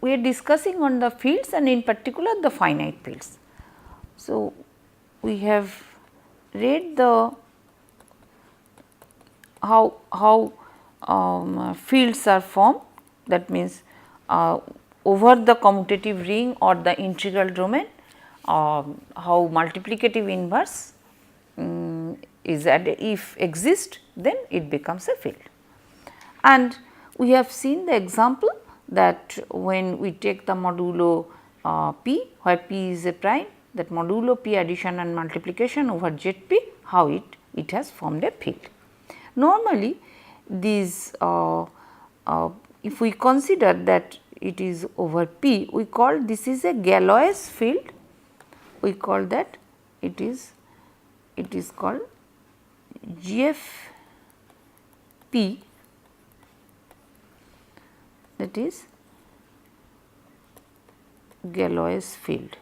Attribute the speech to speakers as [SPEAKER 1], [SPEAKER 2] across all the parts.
[SPEAKER 1] We are discussing on the fields and in particular the finite fields. So, we have read the how fields are formed, that means over the commutative ring or the integral domain, how multiplicative inverse is added, if exist, then it becomes a field. And we have seen the example that when we take the modulo p, where p is a prime, that modulo p addition and multiplication over zp, how it has formed a field. Normally these if we consider that it is over p, we call this is a Galois field, we call that it is called GFP, that is Galois field.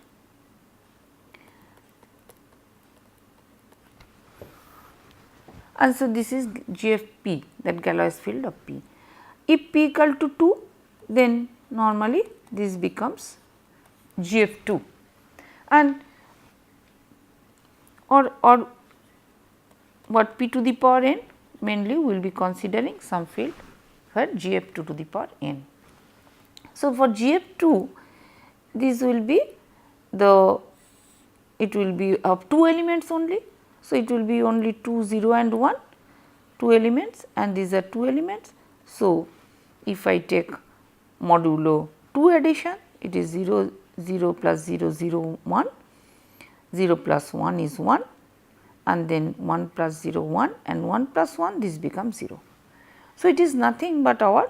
[SPEAKER 1] And so, this is GFP, that Galois field of P. If P equal to 2, then normally this becomes GF2, and or what P to the power n, mainly we will be considering some field for GF2 to the power n. So, for GF2 this will be it will be of 2 elements only. So, it will be only 2 0 and 1, 2 elements, and these are 2 elements. So, if I take modulo 2 addition, it is 0 0 plus 0 0 1, 0 plus 1 is 1, and then 1 plus 0 1, and 1 plus 1, this becomes 0. So, it is nothing but our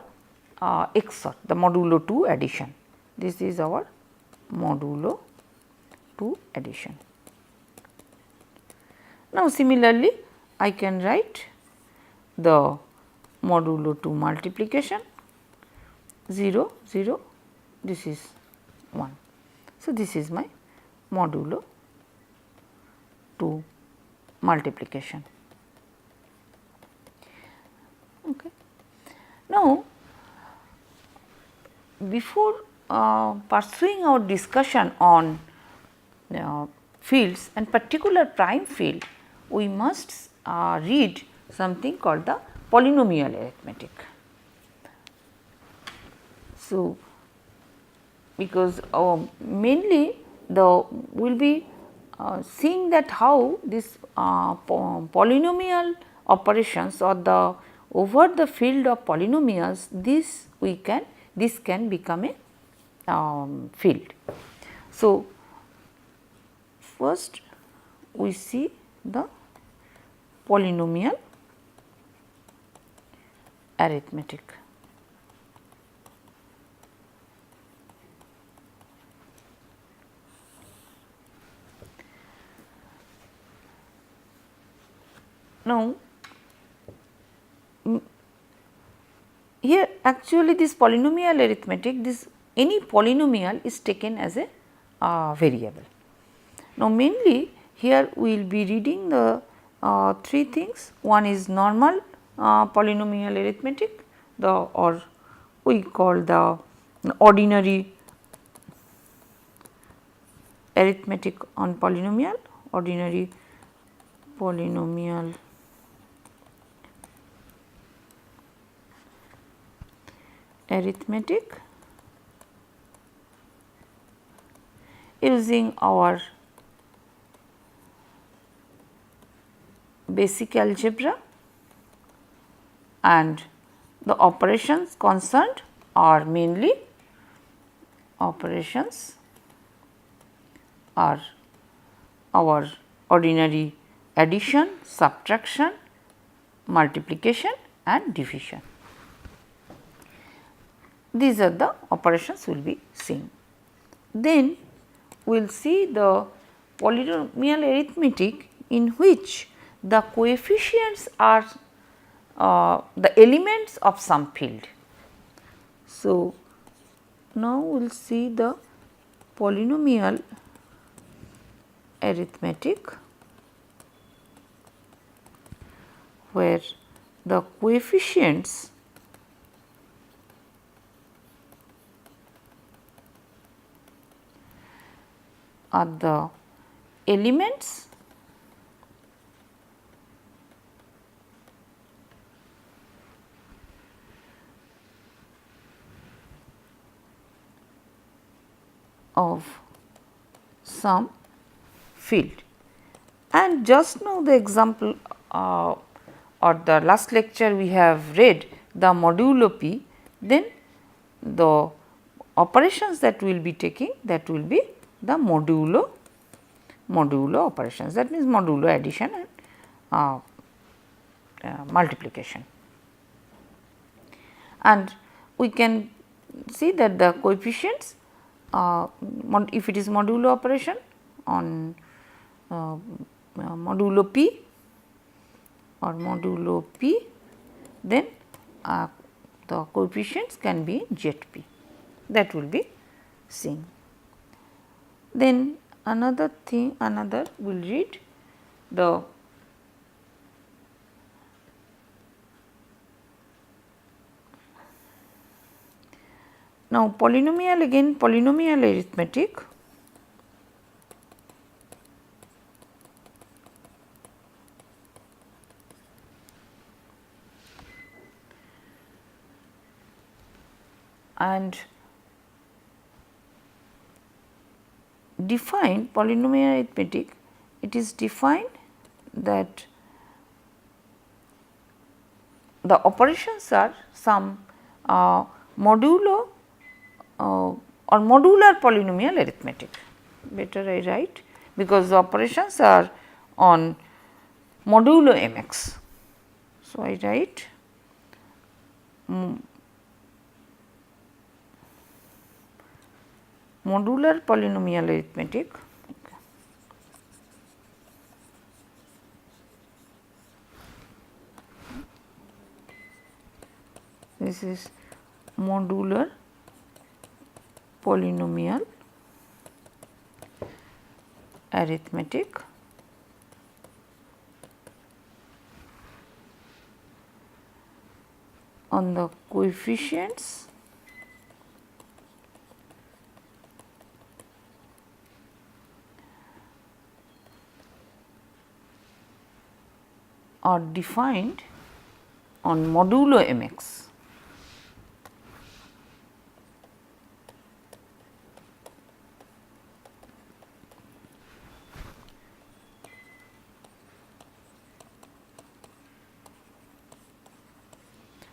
[SPEAKER 1] XOR, the modulo 2 addition. This is our modulo 2 addition. Now, similarly, I can write the modulo 2 multiplication 0 0, this is 1. So, this is my modulo 2 multiplication. Okay. Now, before pursuing our discussion on fields and particular prime field, we must read something called the polynomial arithmetic. So, because mainly we will be seeing that how this polynomial operations or the over the field of polynomials, this can become a field. So, first we see the polynomial arithmetic. Now, here actually this polynomial arithmetic, this any polynomial is taken as a variable. Now, mainly here we will be reading the 3 things. One is normal polynomial arithmetic, or we call the ordinary arithmetic on polynomial, ordinary polynomial arithmetic using our basic algebra, and the operations concerned are mainly operations are our ordinary addition, subtraction, multiplication and division. These are the operations we will be seeing. Then we will see the polynomial arithmetic in which the coefficients are the elements of some field. So, now we will see the polynomial arithmetic, where the coefficients are the elements of some field. And just now the example or the last lecture we have read the modulo p, then the operations that we will be taking, that will be the modulo operations, that means modulo addition and multiplication. And we can see that the coefficients, if it is modulo operation on modulo p or modulo p, then the coefficients can be ZP, that will be seen. Then another thing, we will read the now polynomial, again polynomial arithmetic. And defined polynomial arithmetic, it is defined that the operations are some modulo or modular polynomial arithmetic, better I write, because the operations are on modulo mx. So, I write modular polynomial arithmetic. This is modular polynomial arithmetic on the coefficients are defined on modulo mx.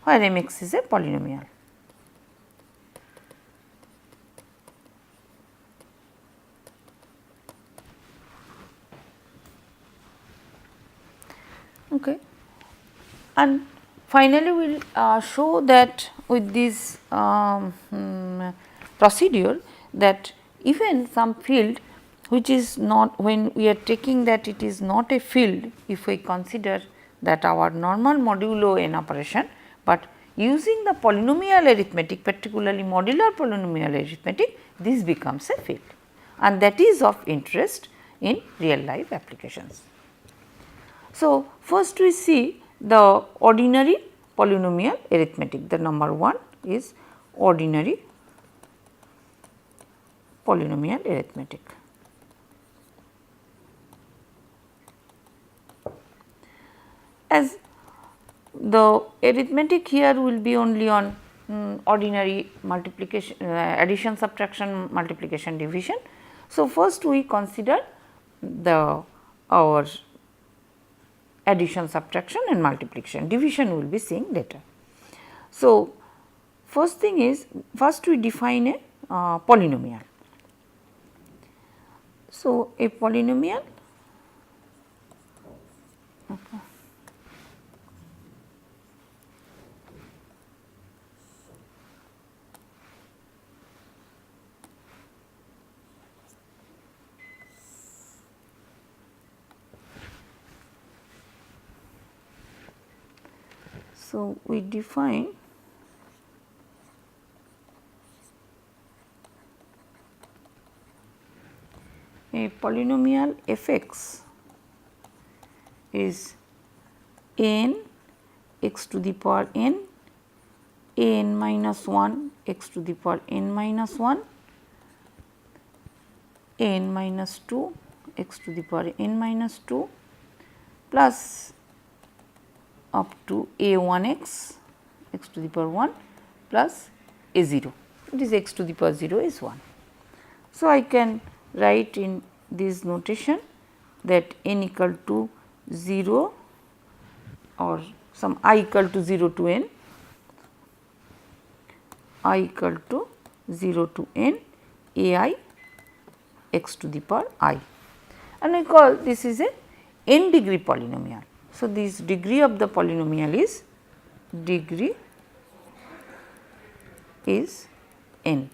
[SPEAKER 1] Where mx is a polynomial. Okay. And finally, we will show that with this procedure, that even some field which is not, when we are taking that it is not a field, if we consider that our normal modulo n operation, but using the polynomial arithmetic, particularly modular polynomial arithmetic, this becomes a field, and that is of interest in real life applications. So, first we see the ordinary polynomial arithmetic. The number 1 is ordinary polynomial arithmetic. As the arithmetic here will be only on ordinary multiplication, addition, subtraction, multiplication, division. So, first we consider the our addition, subtraction and multiplication, division we will be seeing later. So, first thing is, first we define a polynomial. So, a polynomial, okay. So, we define a polynomial f(x) is n x to the power n, an minus 1 x to the power n minus 1, n minus 2 x to the power n minus 2 plus up to a1x x to the power 1 plus a0, it is x to the power 0 is 1. So, I can write in this notation that n equal to 0 or some I equal to 0 to n, I equal to 0 to n ai x to the power I, and I call this is a n degree polynomial. So, this degree of the polynomial is degree is n.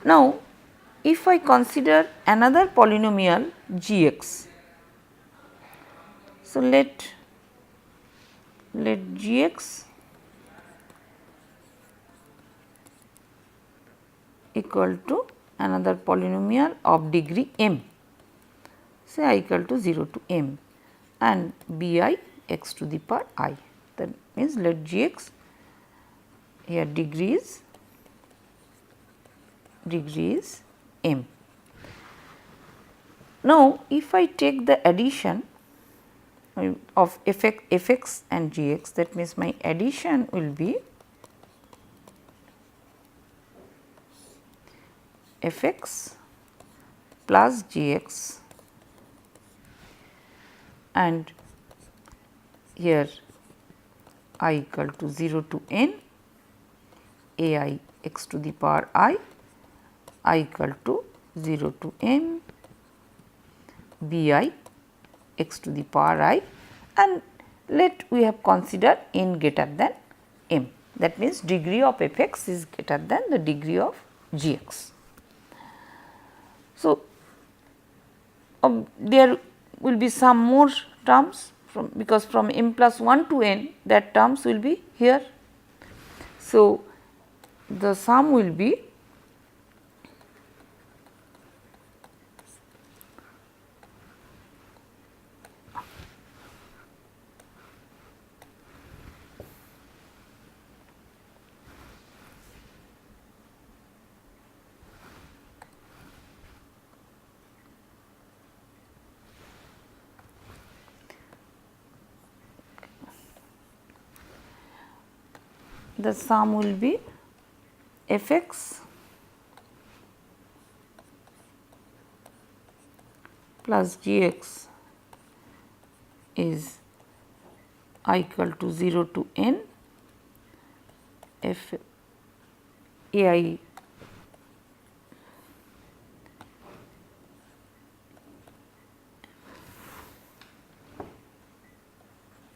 [SPEAKER 1] Now, if I consider another polynomial gx, so let gx equal to another polynomial of degree m, say I equal to 0 to m and bi x to the power I, that means let gx here degree is m. Now, if I take the addition of fx and gx, that means my addition will be fx plus gx, and here I equal to 0 to n ai x to the power I equal to 0 to m bi x to the power I, and let we have considered n greater than m, that means degree of fx is greater than the degree of gx. So, there will be some more terms from, because from m plus 1 to n that terms will be here. So, the sum will be fx plus gx is I equal to 0 to n f ai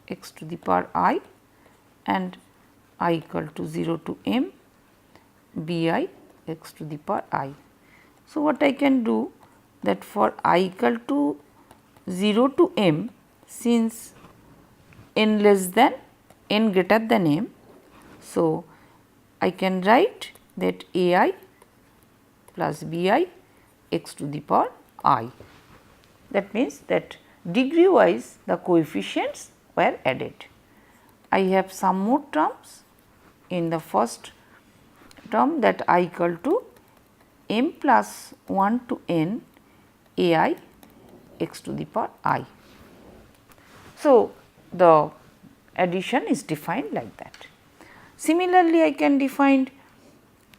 [SPEAKER 1] x to the power I and I equal to 0 to m bi x to the power I. So, what I can do that for I equal to 0 to m, since n less than n greater than m, so I can write that ai plus bi x to the power I. That means that degree wise the coefficients were added. I have some more terms in the first term, that I equal to m plus 1 to n ai x to the power I. So, the addition is defined like that. Similarly, I can define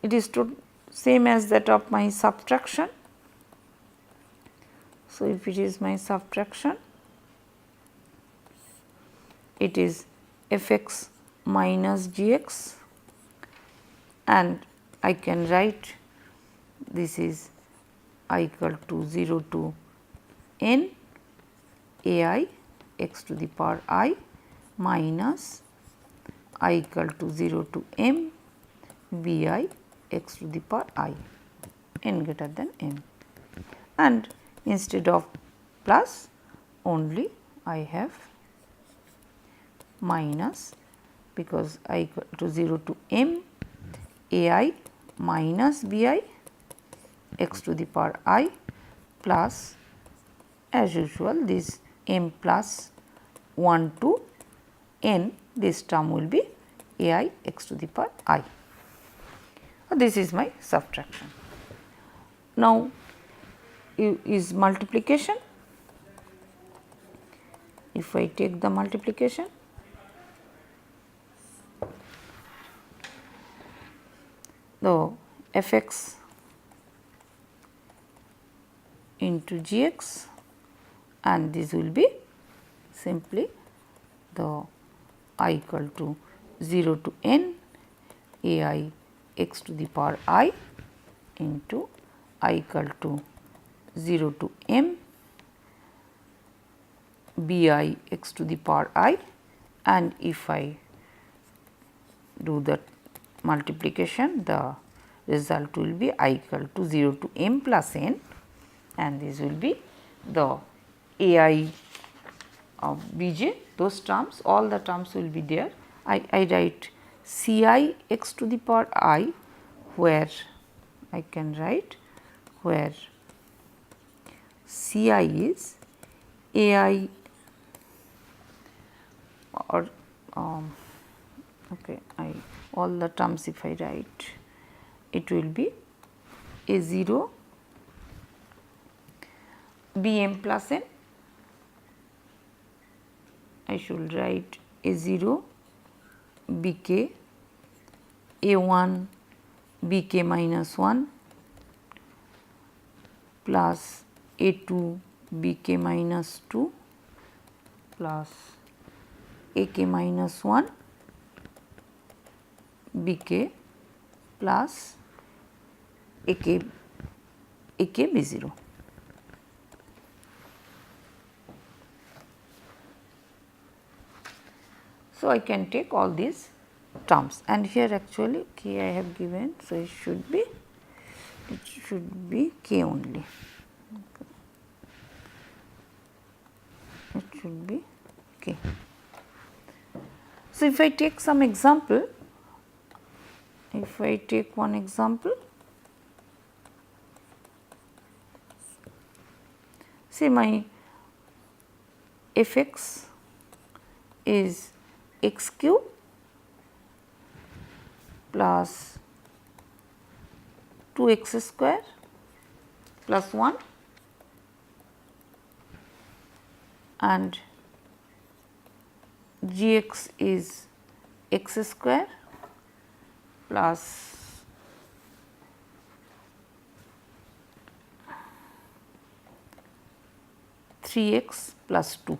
[SPEAKER 1] it is to same as that of my subtraction. So, if it is my subtraction, it is fx minus gx, and I can write this is I equal to 0 to n ai x to the power I minus I equal to 0 to m bi x to the power I, n greater than m, and instead of plus only I have minus, because I equal to 0 to m ai minus bi x to the power I plus as usual this m plus 1 to n, this term will be a I x to the power I. This is my subtraction. Now, is multiplication. If I take the multiplication, the f x into g x, and this will be simply the I equal to 0 to n a I x to the power I into I equal to 0 to m b I x to the power I, and if I do the multiplication, the result will be I equal to 0 to m plus n, and this will be the a I of b j, those terms, all the terms will be there. I write c I x to the power I, where I can write where c I is a I or okay, all the terms if I write, it will be a 0 b m plus n. I should write a 0 b k, a 1 b k minus 1 plus a 2 b k minus 2 plus a k minus 1 b k plus a k b 0. So, I can take all these terms, and here actually k I have given. So, it should be k only, okay. It should be k. So, if I take some example, if I take one example, say my f x is x cube plus 2x square plus 1 and g x is x square plus 3x plus 2.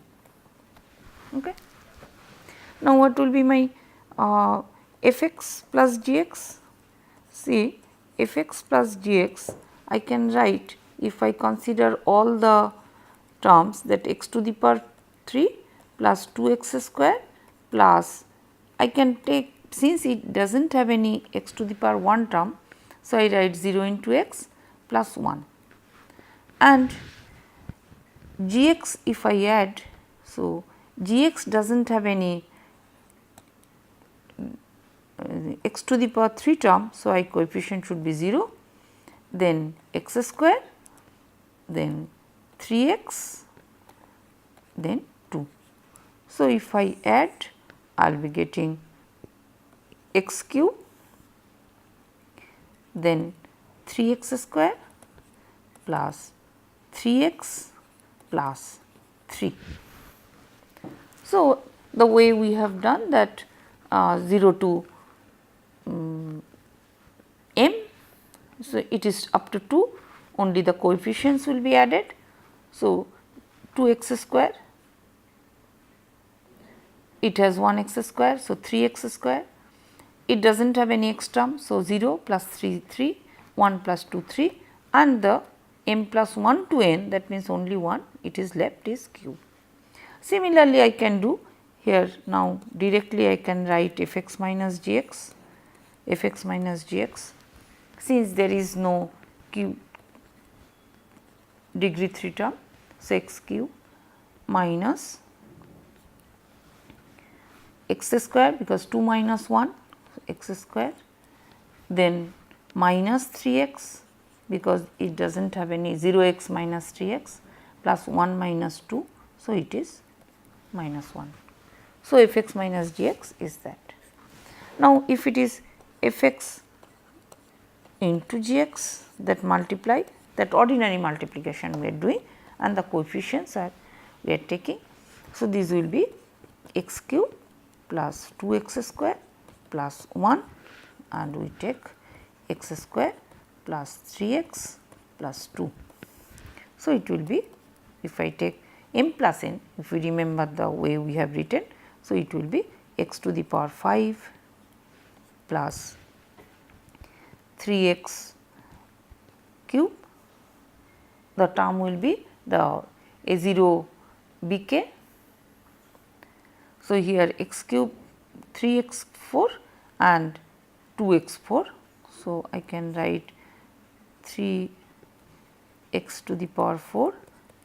[SPEAKER 1] Okay. Now, what will be my f x plus g x? See, f x plus g x I can write, if I consider all the terms, that x to the power 3 plus 2x square plus, I can take, since it does not have any x to the power 1 term. So, I write 0 into x plus 1 and g x if I add. So, g x does not have any x to the power 3 term. So, I coefficient should be 0, then x square, then 3x, then 2. So, if I add, I will be getting x cube, then 3x square plus 3x plus 3. So, the way we have done that 0 to m, so it is up to 2, only the coefficients will be added. So, 2x square, it has 1x square, so 3x square, it does not have any x term. So, 0 plus 3 3, 1 plus 2 3, and the m plus 1 to n, that means only 1, it is left is cube. Similarly, I can do here now directly I can write f x minus g x, f x minus g x, since there is no cube degree 3 term. So, x cube minus x square, because 2 minus 1, so x square, then minus 3x because it does not have any 0x minus 3x plus 1 minus 2. So, it is minus 1. So, f x minus g x is that. Now, if it is f x into g x, that multiply, that ordinary multiplication we are doing, and the coefficients are we are taking. So, this will be x cube plus 2x square plus 1, and we take x square plus 3x plus 2. So, it will be, if I take m plus n, if we remember the way we have written. So, it will be x to the power 5 plus 3x cube, the term will be the a0 bk. So, here x cube 3x 4 and 2x 4. So, I can write 3 x to the power 4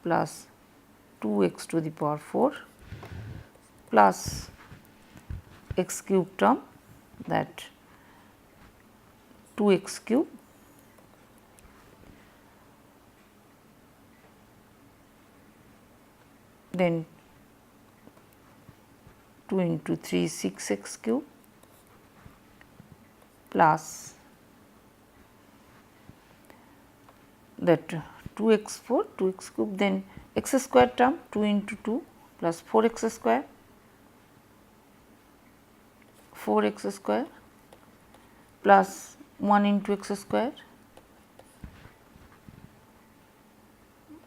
[SPEAKER 1] plus 2x to the power 4 plus x cube term, that 2x cube then 2 into 3 6x cube plus that 2x4 2x cube, then x square term 2 into 2 plus 4x square 4x square plus 1 into x square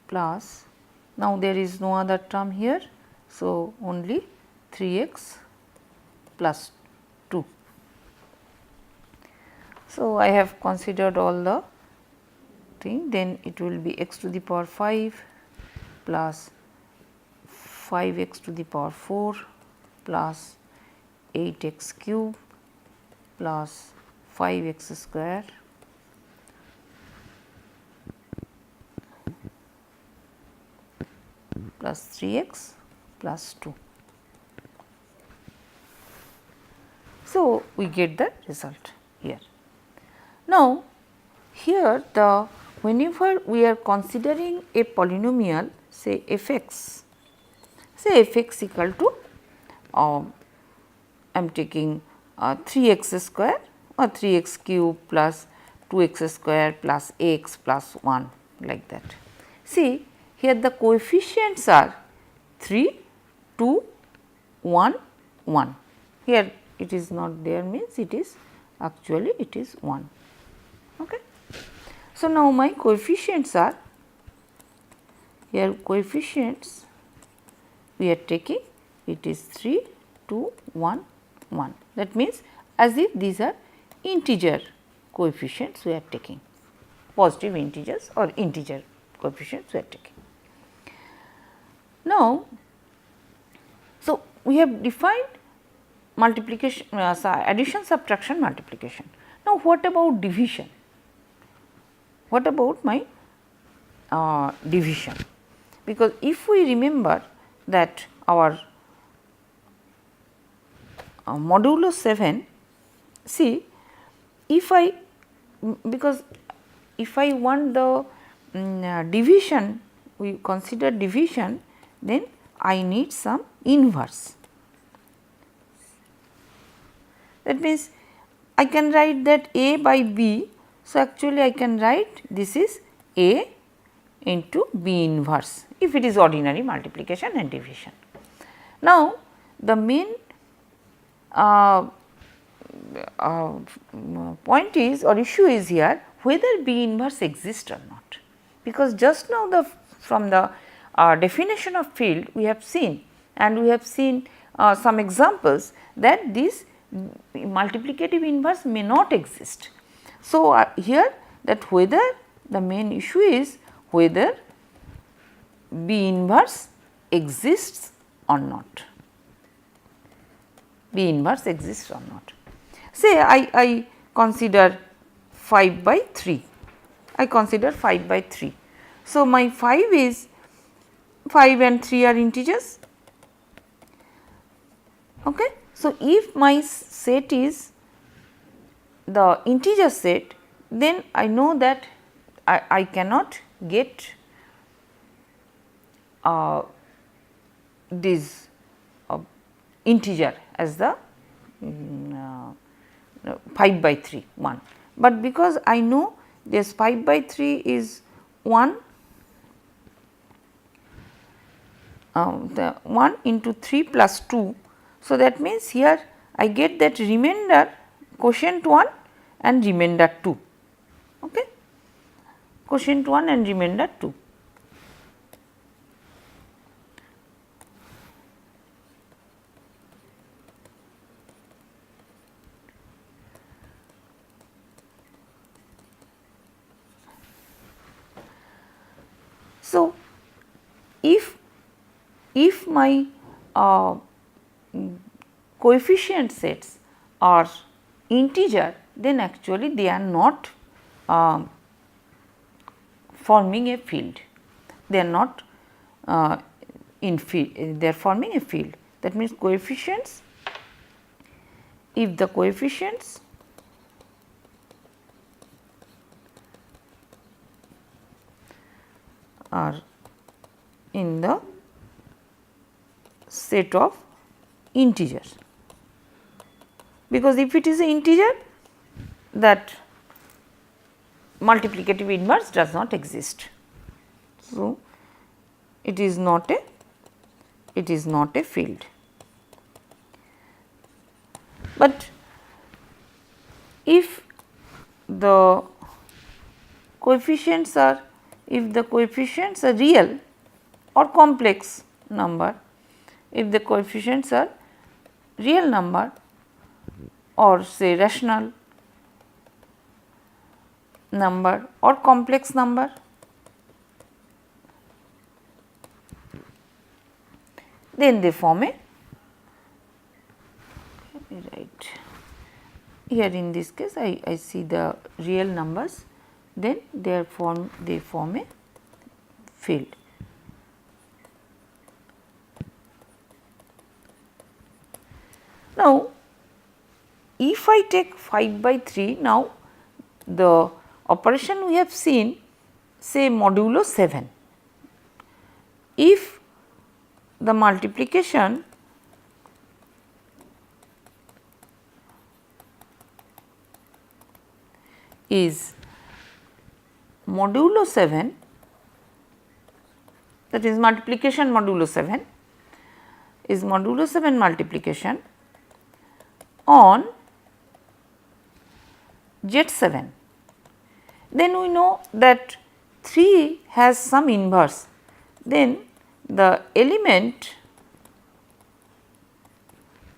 [SPEAKER 1] plus, now there is no other term here. So, only 3x plus 2. So, I have considered all the thing, then it will be x to the power 5 plus 5x to the power 4 plus 8x cube plus 5x square plus 3x plus 2. So, we get the result here. Now, here the whenever we are considering a polynomial, say f x, say f x equal to I am taking 3x square or 3x cube plus 2x square plus x plus 1, like that. See, here the coefficients are 3, 2, 1, 1. Here it is not there, means it is actually it is 1. Okay. So, now my coefficients are, here coefficients we are taking, it is 3, 2, 1, 1. That means, as if these are integer coefficients we are taking, positive integers or integer coefficients we are taking. Now, so we have defined multiplication, addition, subtraction, multiplication. Now, what about division? What about my division? Because if we remember that our modulo 7, see, if I, because if I want the division, we consider division, then I need some inverse. That means, I can write that a by b. So, actually I can write this is a into b inverse, if it is ordinary multiplication and division. Now, the main point is, or issue is here, whether b inverse exists or not, because just now the from the definition of field we have seen, and we have seen some examples that this multiplicative inverse may not exist. So, here that whether the main issue is whether b inverse exists or not, b inverse exists or not. Say I consider 5 by 3, I consider 5 by 3. So, my 5 is 5 and 3 are integers. Okay. So, if my set is the integer set, then I know that I cannot get this integer as the 5 by 3 1, but because I know this 5 by 3 is 1, the 1 into 3 plus 2. So, that means here I get that remainder quotient 1 and remainder 2, okay. Quotient 1 and remainder 2. So, if my coefficient sets are integer, then actually they are not forming a field, they are not in field, they are forming a field. That means coefficients, if the coefficients are in the set of integers, because if it is an integer, that multiplicative inverse does not exist. So, it is not a field. But if the coefficients are real or complex number, if the coefficients are real number or say rational number or complex number, then they form a, right here in this case I see the real numbers, then they form a field. Now, if I take 5 by 3, now the operation we have seen, say modulo 7, if the multiplication is modulo 7, that is multiplication modulo 7 is modulo 7 multiplication on Z7, then we know that 3 has some inverse, then the element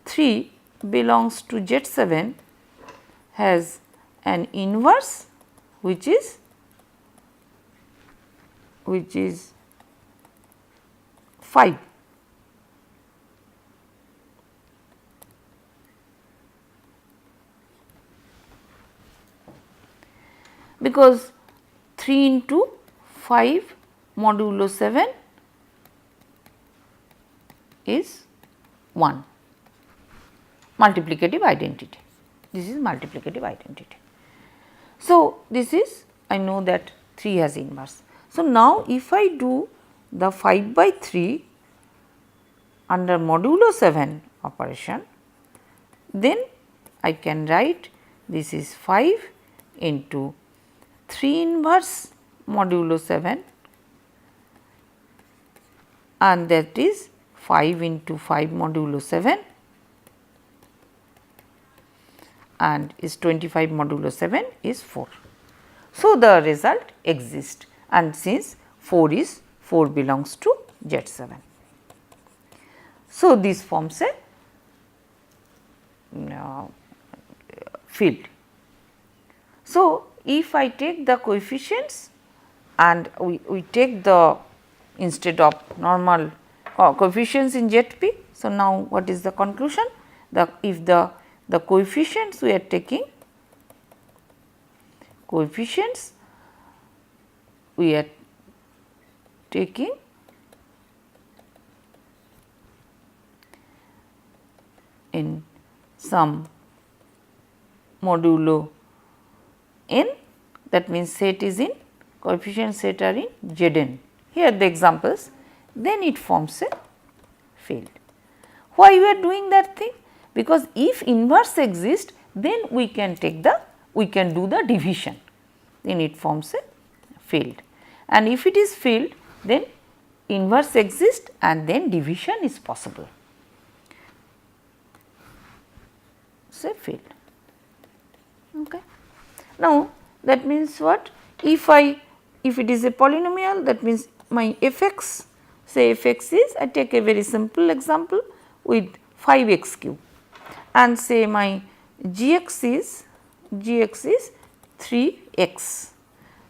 [SPEAKER 1] 3 belongs to Z7 has an inverse which is 5. Because 3 into 5 modulo 7 is 1, multiplicative identity. This is multiplicative identity. So, this is, I know that 3 has inverse. So, now if I do the 5 by 3 under modulo 7 operation, then I can write this is 5 into 3 inverse modulo 7, and that is 5 into 5 modulo 7 and is 25 modulo 7 is 4. So, the result exists, and since 4 belongs to Z7. So, this forms a field. So, if I take the coefficients and we take the, instead of normal coefficients in ZP. So, now what is the conclusion? If the coefficients we are taking, in some modulo n, that means set is in coefficient set are in Zn. Here the examples, then it forms a field. Why we are doing that thing? Because if inverse exists, then we can do the division, then it forms a field, and if it is field, then inverse exists and then division is possible. Say field. Okay. Now that means what? If it is a polynomial, that means my fx, say fx is, I take a very simple example with 5x cube, and say my gx is 3x.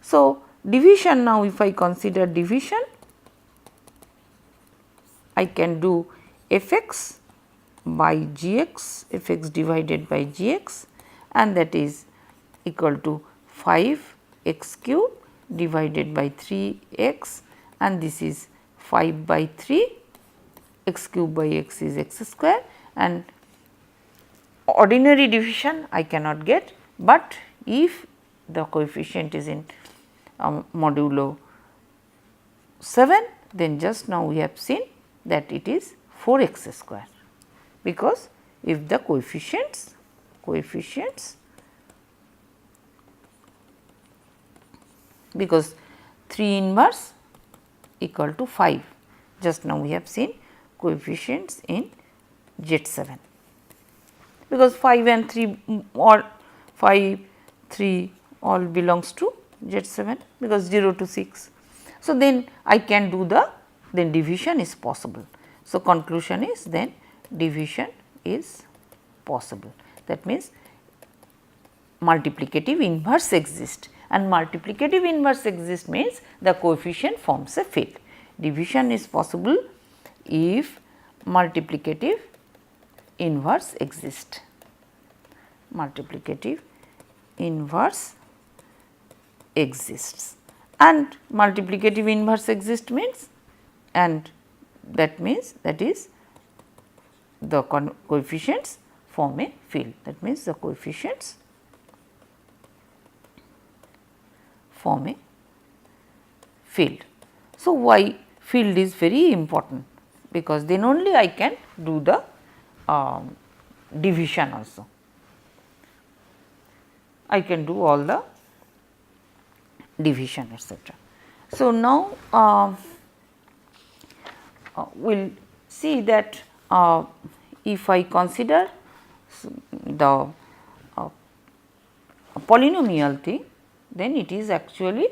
[SPEAKER 1] So division, now if I consider division, I can do fx by gx, fx divided by gx, and that is equal to 5x cube divided by 3x, and this is 5 by 3, x cube by x is x square, and ordinary division I cannot get, but if the coefficient is in modulo 7, then just now we have seen that it is 4x square, because if the coefficients because 3 inverse equal to 5, just now we have seen coefficients in Z7, because 5 and 3 or 5, 3 all belongs to Z7, because 0 to 6. So, then I can do then division is possible. So, conclusion is then division is possible. That means multiplicative inverse exists, and multiplicative inverse exists means the coefficient forms a field. Division is possible if multiplicative inverse exists. Multiplicative inverse exists, and multiplicative inverse exists means, and that means that is the coefficients form a field. That means the coefficients form a field. So, why field is very important? Because then only I can do the division also. I can do all the division, etc. So, now we will see that if I consider the polynomial thing, then it is actually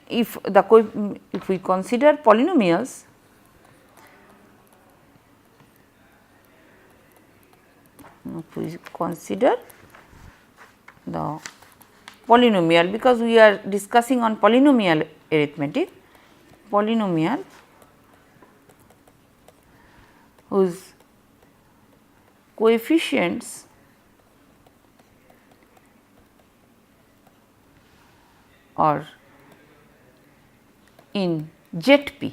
[SPEAKER 1] if we consider polynomials, if we consider the polynomial, because we are discussing on polynomial arithmetic, polynomial whose coefficients are in ZP,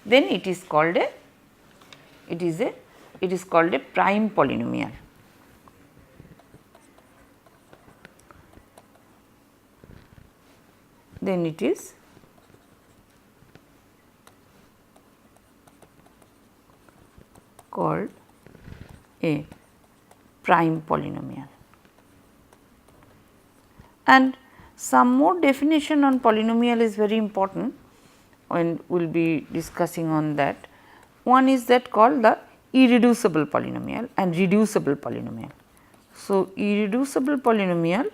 [SPEAKER 1] then it is called a prime polynomial. Then it is called a prime polynomial. And some more definition on polynomial is very important, and we will be discussing on that. One is that called the irreducible polynomial and reducible polynomial. So, irreducible polynomial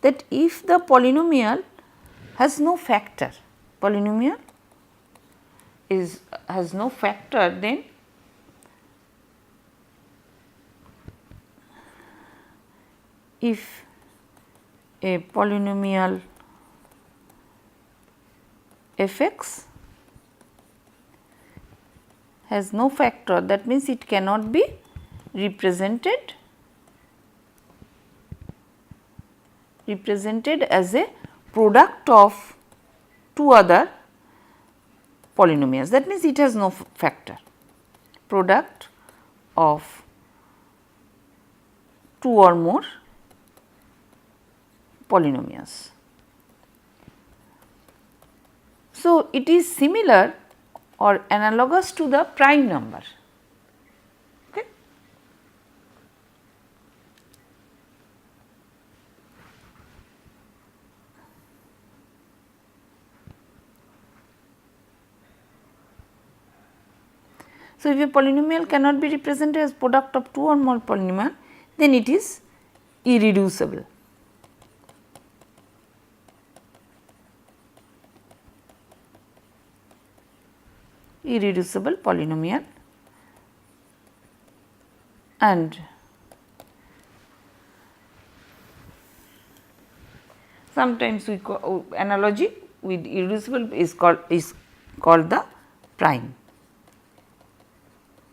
[SPEAKER 1] that if the polynomial has no factor, polynomial has no factor, then if a polynomial f(x) has no factor, that means it cannot be represented as a product of two other polynomials, that means it has no factor, product of two or more polynomials. So, it is similar or analogous to the prime number. Okay. So, if a polynomial cannot be represented as product of two or more polynomial, then it is irreducible. Irreducible polynomial, and sometimes we call analogy with irreducible is called the prime.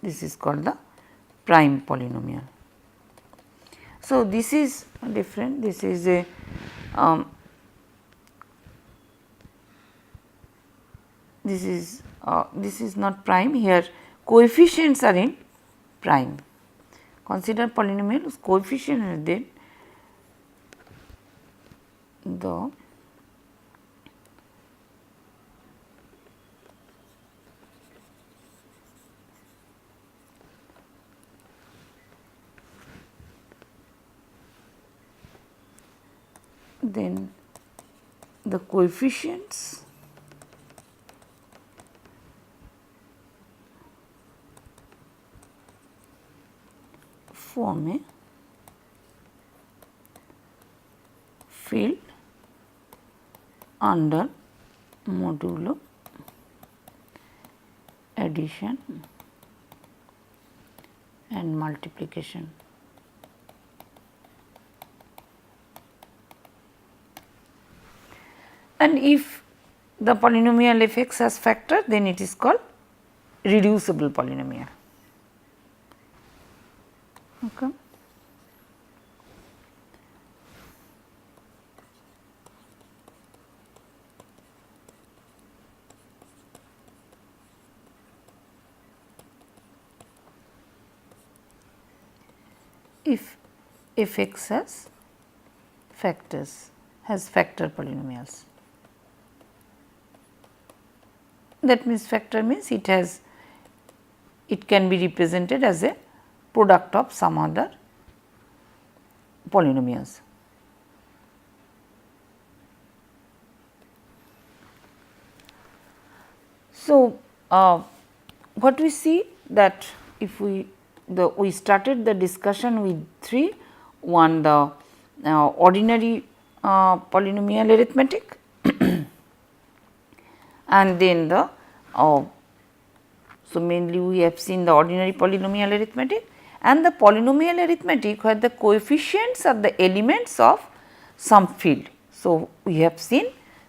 [SPEAKER 1] This is called the prime polynomial. So, this is different, this is a this is not prime, here coefficients are in prime. Consider polynomial whose coefficient are then the coefficients form a field under modulo addition and multiplication. And if the polynomial f(x) has factor, then it is called reducible polynomial. Okay. If f(x) has factors, has factor polynomials. That means factor means it can be represented as a product of some other polynomials. So, what we see that if we started the discussion with three, one the ordinary polynomial arithmetic and then the so mainly we have seen the ordinary polynomial arithmetic and the polynomial arithmetic where the coefficients are the elements of some field. So, we have seen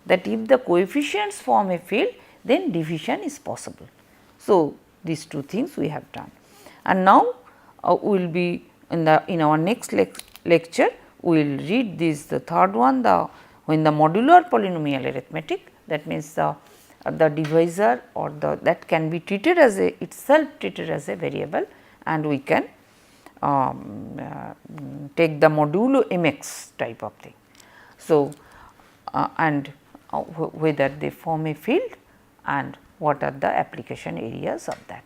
[SPEAKER 1] that if the coefficients form a field, then division is possible. So, these two things we have done, and now we will be in our next lecture we will read this, the third one, when the modular polynomial arithmetic, that means the divisor or that can be treated as itself treated as a variable, and we can take the modulo mx type of thing. So, and whether they form a field and what are the application areas of that.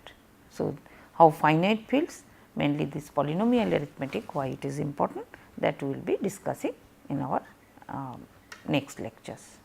[SPEAKER 1] So, how finite fields, mainly this polynomial arithmetic, why it is important, that we will be discussing in our next lectures.